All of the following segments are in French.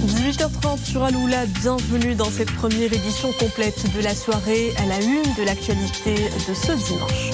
18h30 sur Aloula, bienvenue dans cette première édition complète de la soirée à la une de l'actualité de ce dimanche.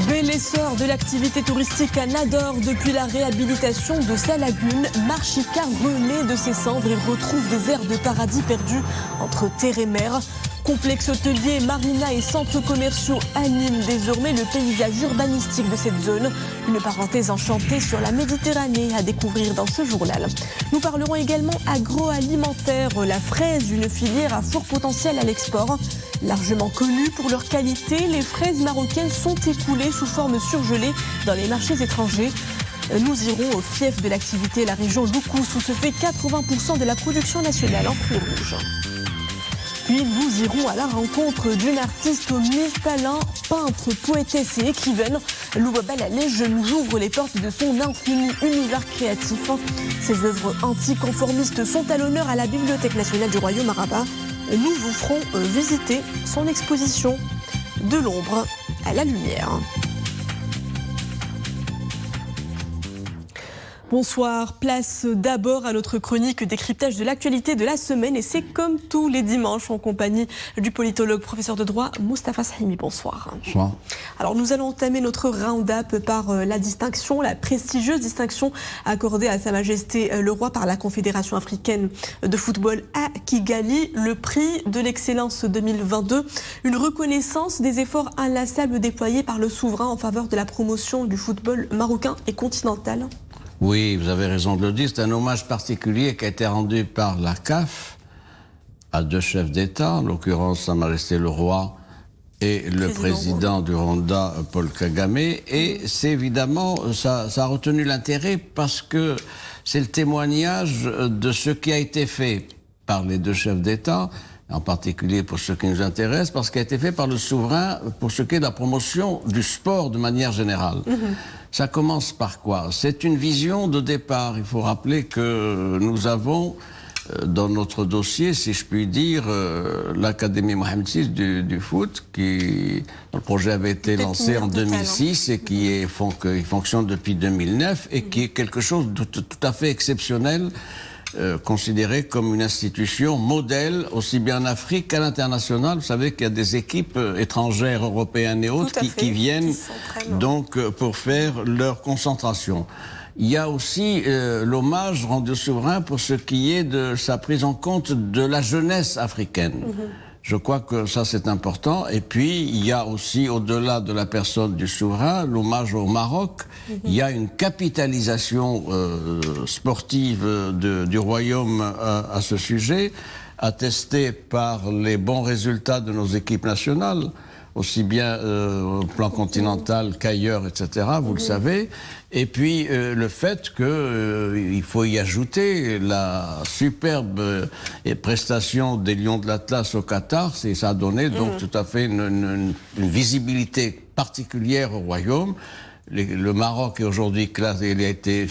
Bel essor de l'activité touristique à Nador depuis la réhabilitation de sa lagune. Marchica renaît de ses cendres et retrouve des airs de paradis perdus entre terre et mer. Complexe hôtelier, marina et centres commerciaux animent désormais le paysage urbanistique de cette zone. Une parenthèse enchantée sur la Méditerranée à découvrir dans ce journal. Nous parlerons également agroalimentaire. La fraise, une filière à fort potentiel à l'export. Largement connue pour leur qualité, les fraises marocaines sont écoulées sous forme surgelée dans les marchés étrangers. Nous irons au fief de l'activité, la région Loukous, où se fait 80% de la production nationale en fruits rouges. Puis nous irons à la rencontre d'une artiste aux mille talents, peintre, poétesse et écrivaine. Louba Balalège nous ouvre les portes de son infini univers créatif. Ses œuvres anticonformistes sont à l'honneur à la Bibliothèque nationale du Royaume arabe. Nous vous ferons visiter son exposition de l'ombre à la lumière. Bonsoir, place d'abord à notre chronique décryptage de l'actualité de la semaine et c'est comme tous les dimanches en compagnie du politologue professeur de droit Moustapha Sahimi. Bonsoir. Bonsoir. Alors nous allons entamer notre round-up par la distinction, la prestigieuse distinction accordée à Sa Majesté le Roi par la Confédération africaine de football à Kigali, le prix de l'excellence 2022, une reconnaissance des efforts inlassables déployés par le souverain en faveur de la promotion du football marocain et continental. Oui, vous avez raison de le dire. C'est un hommage particulier qui a été rendu par la CAF à deux chefs d'État, en l'occurrence Sa Majesté le Roi et le président du Rwanda, Paul Kagame. Et c'est évidemment, ça a retenu l'intérêt parce que c'est le témoignage de ce qui a été fait par les deux chefs d'État, en particulier pour ce qui nous intéresse, parce qu'il a été fait par le souverain pour ce qui est de la promotion du sport de manière générale. Ça commence par quoi? C'est une vision de départ. Il faut rappeler que nous avons dans notre dossier, si je puis dire, l'Académie Mohamed VI du foot, dont le projet avait été lancé en 2006 et qui fonctionne depuis 2009 et qui est quelque chose de tout à fait exceptionnel, considéré comme une institution modèle aussi bien en Afrique qu'à l'international. Vous savez qu'il y a des équipes étrangères, européennes et autres qui viennent donc pour faire leur concentration. Il y a aussi l'hommage rendu au souverain pour ce qui est de sa prise en compte de la jeunesse africaine. Je crois que ça c'est important. Et puis il y a aussi, au-delà de la personne du souverain, l'hommage au Maroc. Il y a une capitalisation sportive du royaume à ce sujet, attestée par les bons résultats de nos équipes nationales, aussi bien au plan continental qu'ailleurs, etc., vous le savez. Et puis le fait qu'il faut y ajouter la superbe prestation des Lions de l'Atlas au Qatar, ça a donné donc tout à fait une visibilité particulière au royaume. Le Maroc est aujourd'hui classé, il a été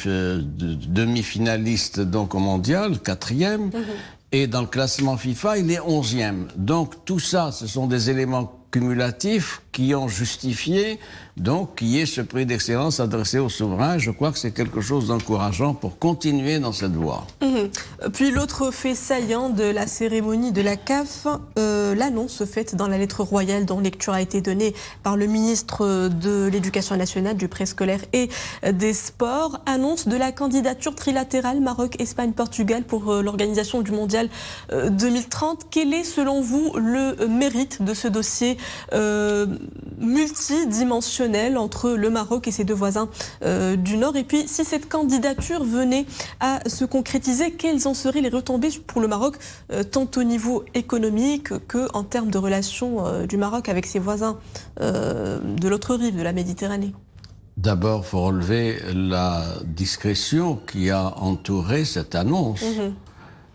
demi-finaliste donc au mondial, 4e, et dans le classement FIFA, il est 11e. Donc tout ça, ce sont des éléments cumulatifs qui ont justifié donc qu'il y ait ce prix d'excellence adressé au souverain. Je crois que c'est quelque chose d'encourageant pour continuer dans cette voie. Puis l'autre fait saillant de la cérémonie de la CAF, l'annonce faite dans la lettre royale dont lecture a été donnée par le ministre de l'Éducation nationale, du préscolaire et des Sports, annonce de la candidature trilatérale Maroc-Espagne-Portugal pour l'organisation du Mondial 2030. Quel est selon vous le mérite de ce dossier multidimensionnel entre le Maroc et ses deux voisins du Nord? Et puis, si cette candidature venait à se concrétiser, quelles en seraient les retombées pour le Maroc, tant au niveau économique qu'en termes de relations du Maroc avec ses voisins de l'autre rive de la Méditerranée? D'abord, il faut relever la discrétion qui a entouré cette annonce.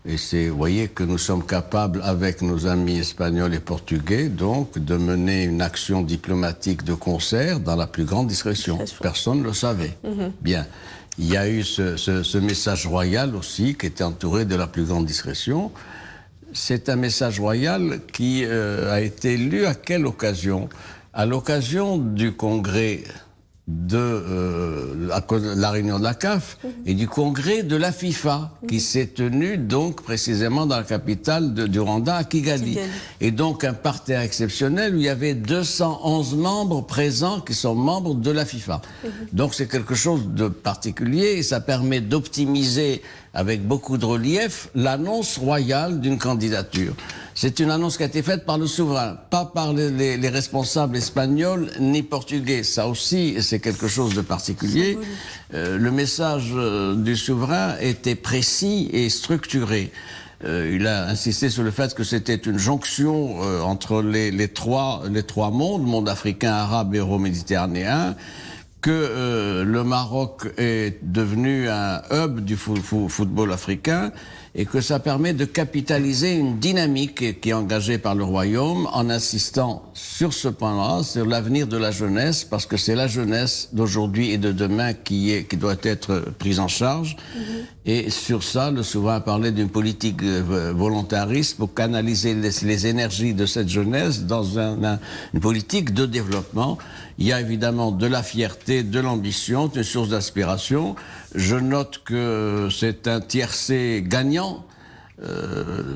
Et vous voyez que nous sommes capables, avec nos amis espagnols et portugais, donc, de mener une action diplomatique de concert dans la plus grande discrétion. Personne ne le savait. Bien. Il y a eu ce message royal aussi, qui était entouré de la plus grande discrétion. C'est un message royal qui a été lu à quelle occasion? À l'occasion du congrès la réunion de la CAF et du congrès de la FIFA qui s'est tenu donc précisément dans la capitale du Rwanda, à Kigali. Et donc un parterre exceptionnel où il y avait 211 membres présents qui sont membres de la FIFA. Donc c'est quelque chose de particulier et ça permet d'optimiser avec beaucoup de relief l'annonce royale d'une candidature. C'est une annonce qui a été faite par le souverain, pas par les responsables espagnols ni portugais. Ça aussi, c'est quelque chose de particulier. Le message du souverain était précis et structuré. Il a insisté sur le fait que c'était une jonction entre les trois mondes, monde africain, arabe et euro-méditerranéen, que le Maroc est devenu un hub du football africain et que ça permet de capitaliser une dynamique qui est engagée par le Royaume en insistant sur ce point-là, sur l'avenir de la jeunesse, parce que c'est la jeunesse d'aujourd'hui et de demain qui doit être prise en charge. Et sur ça, le souverain a parlé d'une politique volontariste pour canaliser les énergies de cette jeunesse dans une politique de développement. Il y a évidemment de la fierté, de l'ambition, une source d'inspiration. Je note que c'est un tiercé gagnant,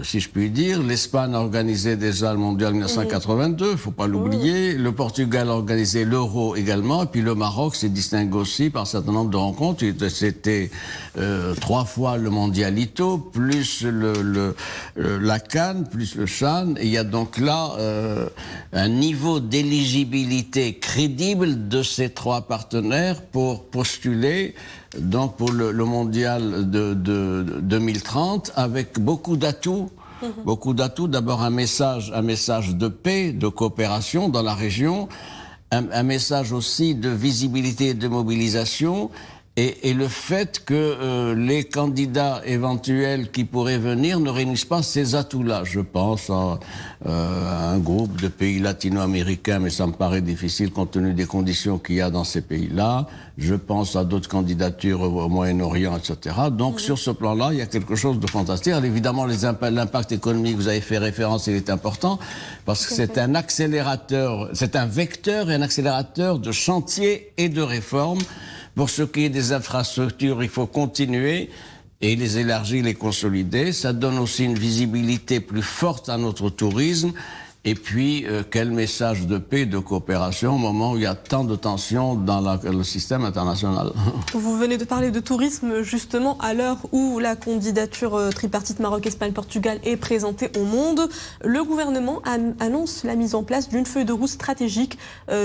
si je puis dire. L'Espagne a organisé déjà le mondial 1982, il ne faut pas l'oublier. Le Portugal a organisé l'Euro également. Et puis le Maroc s'est distingué aussi par un certain nombre de rencontres. C'était 3 fois le mondialito, plus la CAN, plus le CHAN. Et il y a donc là un niveau d'éligibilité crédible de ces 3 partenaires pour postuler donc pour le mondial de 2030 avec beaucoup d'atouts. Beaucoup d'atouts. D'abord un message de paix, de coopération dans la région, un message aussi de visibilité et de mobilisation. Et le fait que les candidats éventuels qui pourraient venir ne réunissent pas ces atouts-là. Je pense à un groupe de pays latino-américains, mais ça me paraît difficile compte tenu des conditions qu'il y a dans ces pays-là. Je pense à d'autres candidatures au Moyen-Orient, etc. Donc sur ce plan-là, il y a quelque chose de fantastique. Alors, évidemment, l'impact économique, vous avez fait référence, il est important, parce que c'est un accélérateur, c'est un vecteur et un accélérateur de chantiers et de réformes. Pour ce qui est des infrastructures, il faut continuer et les élargir, les consolider. Ça donne aussi une visibilité plus forte à notre tourisme. Et puis, quel message de paix, de coopération au moment où il y a tant de tensions dans le système international. Vous venez de parler de tourisme, justement, à l'heure où la candidature tripartite Maroc-Espagne-Portugal est présentée au monde. Le gouvernement annonce la mise en place d'une feuille de route stratégique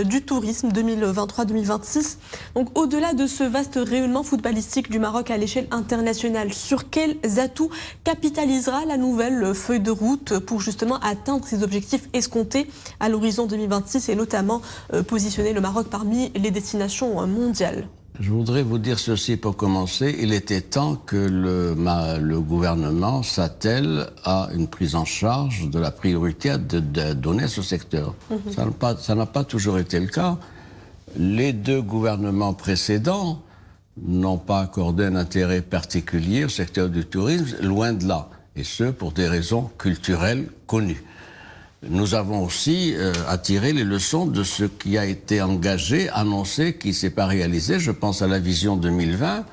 du tourisme 2023-2026. Donc, au-delà de ce vaste rayonnement footballistique du Maroc à l'échelle internationale, sur quels atouts capitalisera la nouvelle feuille de route pour justement atteindre ces objectifs escompté à l'horizon 2026 et notamment positionner le Maroc parmi les destinations mondiales? Je voudrais vous dire ceci pour commencer. Il était temps que le gouvernement s'attelle à une prise en charge de la priorité de donner à ce secteur. Ça n'a pas toujours été le cas. Les 2 gouvernements précédents n'ont pas accordé un intérêt particulier au secteur du tourisme, loin de là. Et ce, pour des raisons culturelles connues. Nous avons aussi attiré les leçons de ce qui a été engagé, annoncé, qui ne s'est pas réalisé. Je pense à la vision 2020.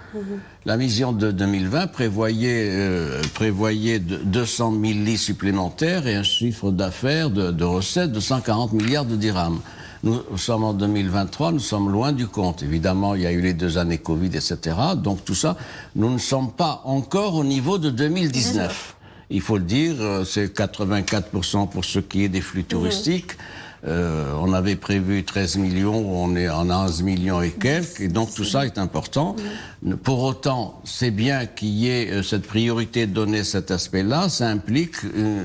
La vision de 2020 prévoyait 200 000 lits supplémentaires et un chiffre d'affaires de recettes de 140 milliards de dirhams. Nous sommes en 2023, nous sommes loin du compte. Évidemment, il y a eu les 2 années Covid, etc. Donc tout ça, nous ne sommes pas encore au niveau de 2019. Il faut le dire, c'est 84% pour ce qui est des flux touristiques. On avait prévu 13 millions, on est en 11 millions et quelques, et donc tout ça est important. Pour autant, c'est bien qu'il y ait cette priorité donnée à cet aspect-là. Ça implique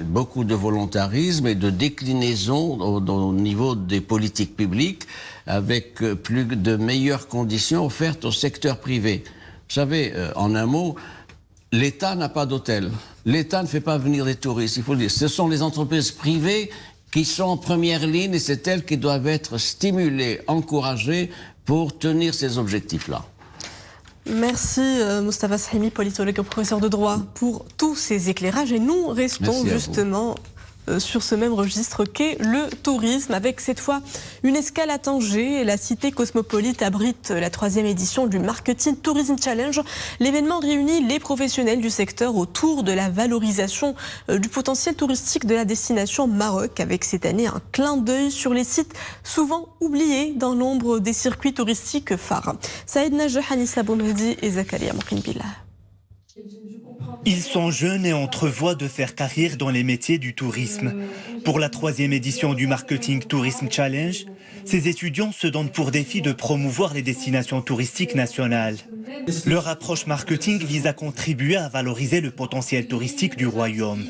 beaucoup de volontarisme et de déclinaison au niveau des politiques publiques, avec plus de meilleures conditions offertes au secteur privé. Vous savez, en un mot, l'État n'a pas d'hôtel. L'État ne fait pas venir des touristes, il faut le dire. Ce sont les entreprises privées qui sont en première ligne et c'est elles qui doivent être stimulées, encouragées pour tenir ces objectifs-là. Merci Moustapha Sahimi, politologue et professeur de droit, pour tous ces éclairages. Et nous restons justement sur ce même registre qu'est le tourisme, avec cette fois une escale à Tanger. La cité cosmopolite abrite la 3e édition du Marketing Tourism Challenge. L'événement réunit les professionnels du secteur autour de la valorisation du potentiel touristique de la destination Maroc, avec cette année un clin d'œil sur les sites souvent oubliés dans l'ombre des circuits touristiques phares. Saïd Najah, Hanissa Boumedi et Zakaria Mokrinbillah. Ils sont jeunes et entrevoient de faire carrière dans les métiers du tourisme. Pour la 3e édition du Marketing Tourism Challenge, ces étudiants se donnent pour défi de promouvoir les destinations touristiques nationales. Leur approche marketing vise à contribuer à valoriser le potentiel touristique du royaume.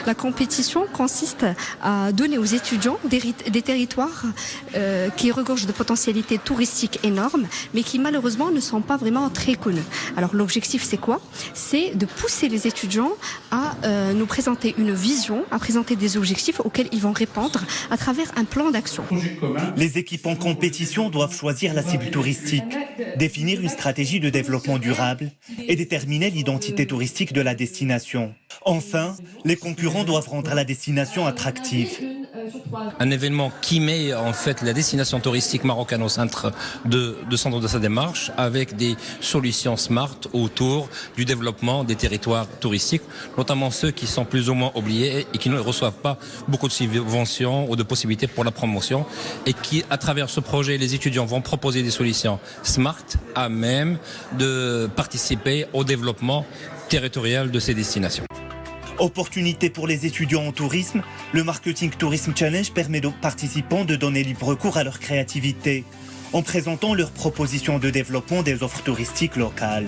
La compétition consiste à donner aux étudiants des territoires qui regorgent de potentialités touristiques énormes, mais qui malheureusement ne sont pas vraiment très connus. Alors l'objectif c'est quoi? C'est de pousser les étudiants à nous présenter une vision, à présenter des objectifs auxquels ils vont répondre à travers un plan d'action. Les équipes en compétition doivent choisir la cible touristique, définir une stratégie de développement durable et déterminer l'identité touristique de la destination. Enfin, les concurrents doivent rendre la destination attractive. Un événement qui met en fait la destination touristique marocaine au centre de sa démarche, avec des solutions smart autour du développement des territoires touristiques, notamment ceux qui sont plus ou moins oubliés et qui ne reçoivent pas beaucoup de subventions ou de possibilités pour la promotion, et qui, à travers ce projet, les étudiants vont proposer des solutions smart à même de participer au développement territorial de ces destinations. Opportunité pour les étudiants en tourisme, le Marketing Tourism Challenge permet aux participants de donner libre cours à leur créativité en présentant leurs propositions de développement des offres touristiques locales.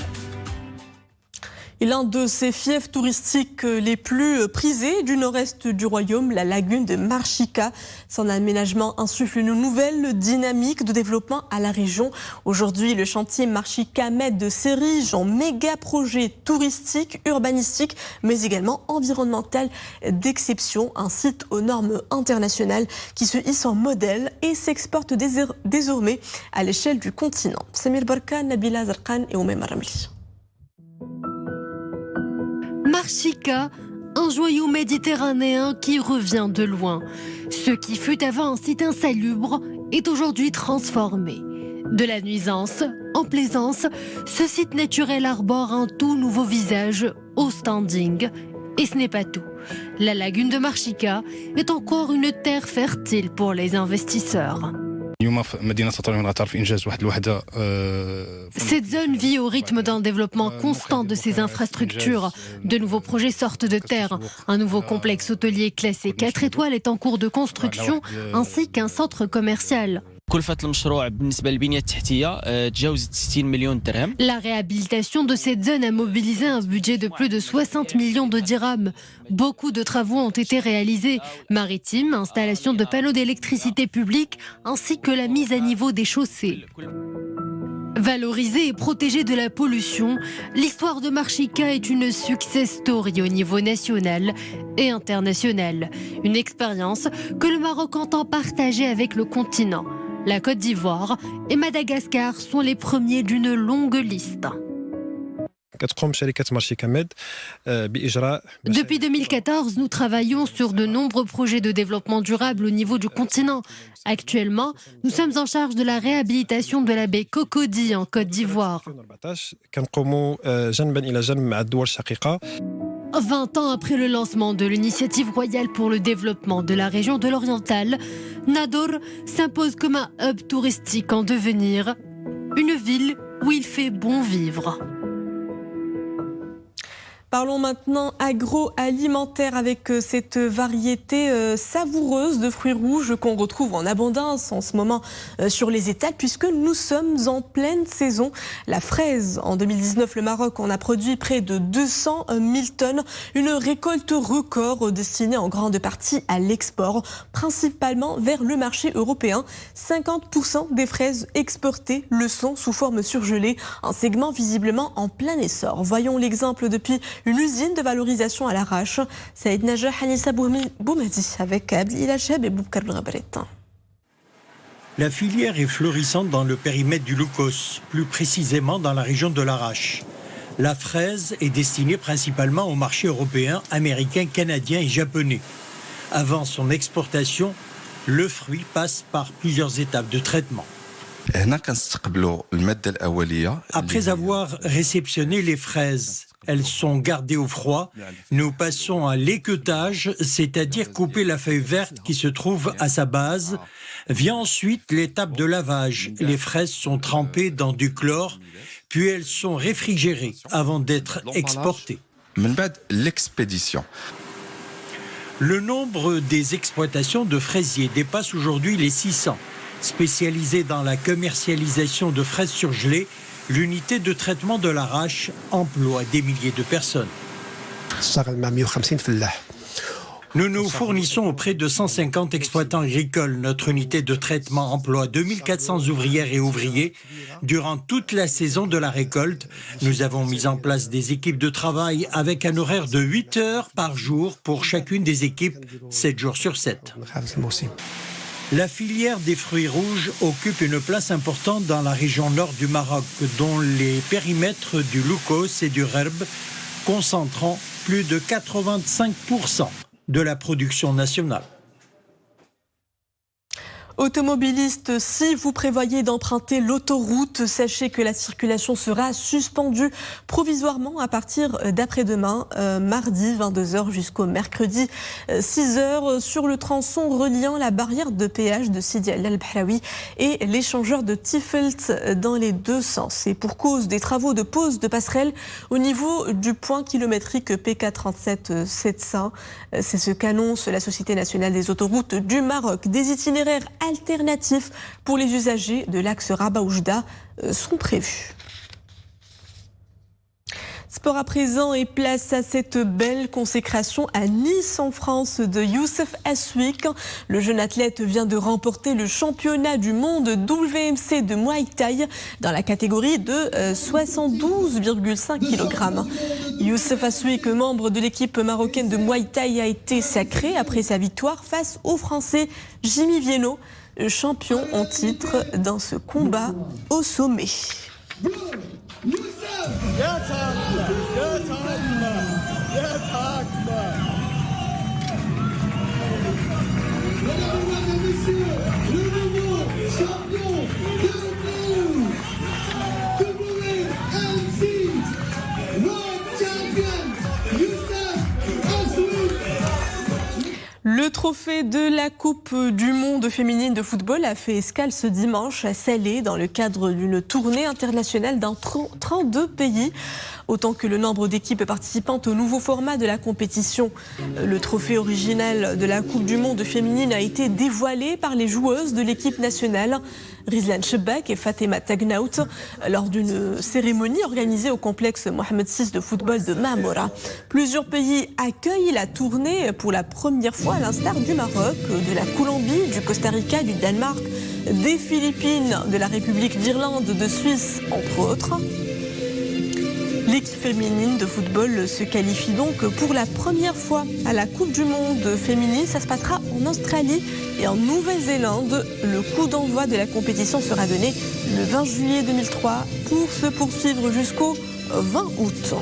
Et l'un de ces fiefs touristiques les plus prisés du nord-est du royaume, la lagune de Marchika. Son aménagement insuffle une nouvelle dynamique de développement à la région. Aujourd'hui, le chantier Marchika Med s'érige en méga projet touristique, urbanistique, mais également environnemental d'exception. Un site aux normes internationales qui se hisse en modèle et s'exporte désormais à l'échelle du continent. Samir Barka, Nabila Zarqan et Oumé Maramli. Marchika, un joyau méditerranéen qui revient de loin. Ce qui fut avant un site insalubre est aujourd'hui transformé. De la nuisance en plaisance, ce site naturel arbore un tout nouveau visage au standing. Et ce n'est pas tout. La lagune de Marchika est encore une terre fertile pour les investisseurs. Cette zone vit au rythme d'un développement constant de ses infrastructures. De nouveaux projets sortent de terre. Un nouveau complexe hôtelier classé 4 étoiles est en cours de construction, ainsi qu'un centre commercial. La réhabilitation de cette zone a mobilisé un budget de plus de 60 millions de dirhams. Beaucoup de travaux ont été réalisés, maritimes, installation de panneaux d'électricité publique, ainsi que la mise à niveau des chaussées. Valorisée et protégée de la pollution, l'histoire de Marchika est une success story au niveau national et international. Une expérience que le Maroc entend partager avec le continent. La Côte d'Ivoire et Madagascar sont les premiers d'une longue liste. Depuis 2014, nous travaillons sur de nombreux projets de développement durable au niveau du continent. Actuellement, nous sommes en charge de la réhabilitation de la baie Cocody en Côte d'Ivoire. 20 ans après le lancement de l'initiative royale pour le développement de la région de l'Oriental, Nador s'impose comme un hub touristique en devenir, une ville où il fait bon vivre. Parlons maintenant agroalimentaire avec cette variété savoureuse de fruits rouges qu'on retrouve en abondance en ce moment sur les étals, puisque nous sommes en pleine saison. La fraise, en 2019, le Maroc en a produit près de 200 000 tonnes, une récolte record destinée en grande partie à l'export, principalement vers le marché européen. 50% des fraises exportées le sont sous forme surgelée, un segment visiblement en plein essor. Voyons l'exemple depuis une usine de valorisation à l'arrache. Saïd Najah, Hanissa Boumedi avec Abdi Ilacheb et Boubkar Ghabret. La filière est florissante dans le périmètre du Loukos, plus précisément dans la région de l'Arrache. La fraise est destinée principalement au marché européen, américain, canadien et japonais. Avant son exportation, le fruit passe par plusieurs étapes de traitement. Après avoir réceptionné les fraises, elles sont gardées au froid. Nous passons à l'équeutage, c'est-à-dire couper la feuille verte qui se trouve à sa base. Vient ensuite l'étape de lavage. Les fraises sont trempées dans du chlore, puis elles sont réfrigérées avant d'être exportées. L'expédition. Le nombre des exploitations de fraisiers dépasse aujourd'hui les 600. Spécialisée dans la commercialisation de fraises surgelées, l'unité de traitement de l'arrache emploie des milliers de personnes. Nous nous fournissons auprès de 150 exploitants agricoles. Notre unité de traitement emploie 2400 ouvrières et ouvriers. Durant toute la saison de la récolte, nous avons mis en place des équipes de travail avec un horaire de 8 heures par jour pour chacune des équipes, 7 jours sur 7. La filière des fruits rouges occupe une place importante dans la région nord du Maroc, dont les périmètres du Loukos et du Rerb concentrant plus de 85% de la production nationale. Automobilistes, si vous prévoyez d'emprunter l'autoroute, sachez que la circulation sera suspendue provisoirement à partir d'après-demain, mardi 22h jusqu'au mercredi 6h, sur le tronçon reliant la barrière de péage de Sidi El-Bahraoui et l'échangeur de Tifelt dans les deux sens. Et pour cause des travaux de pose de passerelle au niveau du point kilométrique PK37-700, c'est ce qu'annonce la Société nationale des autoroutes du Maroc. Des itinéraires alternatifs pour les usagers de l'axe Rabat-Oujda sont prévus. Sport à présent et place à cette belle consécration à Nice en France de Youssef Aswik. Le jeune athlète vient de remporter le championnat du monde WMC de Muay Thai dans la catégorie de 72,5 kg. Youssef Aswik, membre de l'équipe marocaine de Muay Thai, a été sacré après sa victoire face au Français Jimmy Vienno, champion en titre dans ce combat au sommet. Le trophée de la Coupe du Monde féminine de football a fait escale ce dimanche à Salé dans le cadre d'une tournée internationale dans 32 pays. Autant que le nombre d'équipes participantes au nouveau format de la compétition. Le trophée original de la Coupe du Monde féminine a été dévoilé par les joueuses de l'équipe nationale, Rizlan Chebak et Fatema Tagnaout, lors d'une cérémonie organisée au complexe Mohamed VI de football de Mamora. Plusieurs pays accueillent la tournée pour la première fois, à l'instar du Maroc, de la Colombie, du Costa Rica, du Danemark, des Philippines, de la République d'Irlande, de Suisse, entre autres. L'équipe féminine de football se qualifie donc pour la première fois à la Coupe du Monde féminine. Ça se passera en Australie et en Nouvelle-Zélande. Le coup d'envoi de la compétition sera donné le 20 juillet 2003 pour se poursuivre jusqu'au 20 août.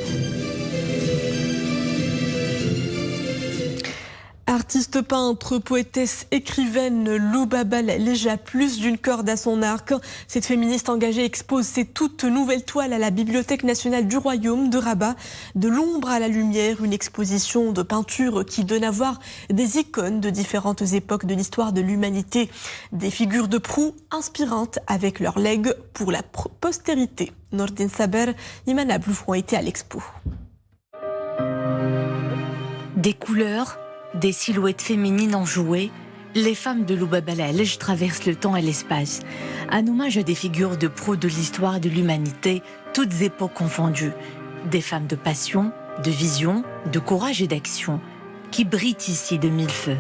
Artiste, peintre, poétesse, écrivaine, Loubaba Leja, plus d'une corde à son arc. Cette féministe engagée expose ses toutes nouvelles toiles à la Bibliothèque nationale du Royaume de Rabat. De l'ombre à la lumière, une exposition de peinture qui donne à voir des icônes de différentes époques de l'histoire de l'humanité. Des figures de proue inspirantes avec leur legs pour la postérité. Nordin Saber, Iman Ablouf ont été à l'expo. Des couleurs, des silhouettes féminines enjouées, les femmes de Loubaba Lej traversent le temps et l'espace. Un hommage à des figures de proue de l'histoire de l'humanité, toutes époques confondues. Des femmes de passion, de vision, de courage et d'action, qui brillent ici de mille feux.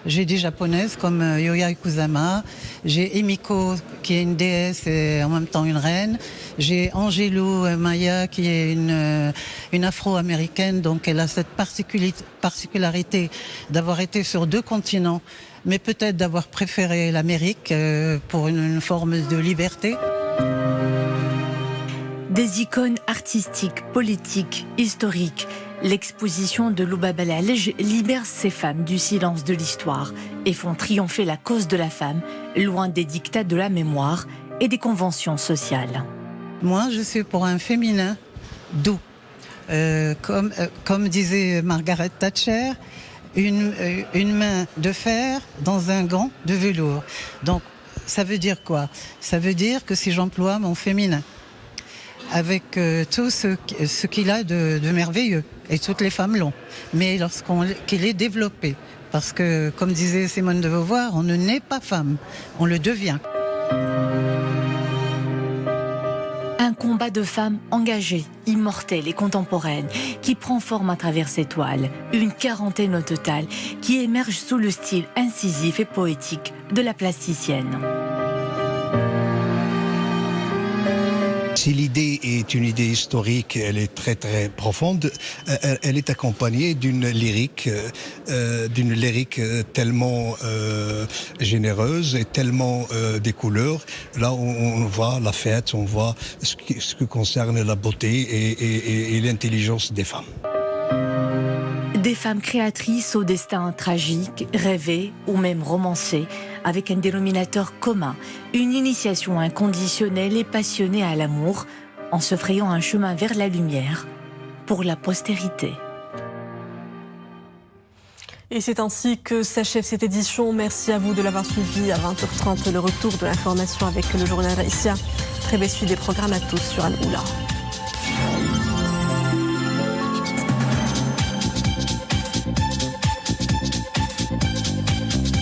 J'ai des japonaises comme Yayoi Kusama, j'ai Emiko qui est une déesse et en même temps une reine, j'ai Angelou Maya qui est une afro-américaine, donc elle a cette particularité d'avoir été sur 2 continents, mais peut-être d'avoir préféré l'Amérique pour une forme de liberté. Des Des icônes artistiques, politiques, historiques, l'exposition de Louba Balalej libère ces femmes du silence de l'histoire et font triompher la cause de la femme, loin des dictats de la mémoire et des conventions sociales. Moi, je suis pour un féminin doux. Comme disait Margaret Thatcher, une main de fer dans un gant de velours. Donc, ça veut dire quoi? Ça veut dire que si j'emploie mon féminin, avec tout ce qu'il a de merveilleux, et toutes les femmes l'ont, mais qu'il est développé, parce que, comme disait Simone de Beauvoir, on ne naît pas femme, on le devient. Un combat de femmes engagées, immortelles et contemporaines, qui prend forme à travers ces toiles. Une quarantaine au total, qui émerge sous le style incisif et poétique de la plasticienne. Si l'idée est une idée historique, elle est très très profonde, elle est accompagnée d'une lyrique tellement généreuse et tellement des couleurs. Là, on voit la fête, on voit ce qui concerne la beauté et l'intelligence des femmes. Des femmes créatrices au destin tragique, rêvé ou même romancé, avec un dénominateur commun, une initiation inconditionnelle et passionnée à l'amour, en se frayant un chemin vers la lumière pour la postérité. Et c'est ainsi que s'achève cette édition. Merci à vous de l'avoir suivi. À 20h30, le retour de l'information avec le journal Raïsia. Très belle suite des programmes à tous sur Al-Oula.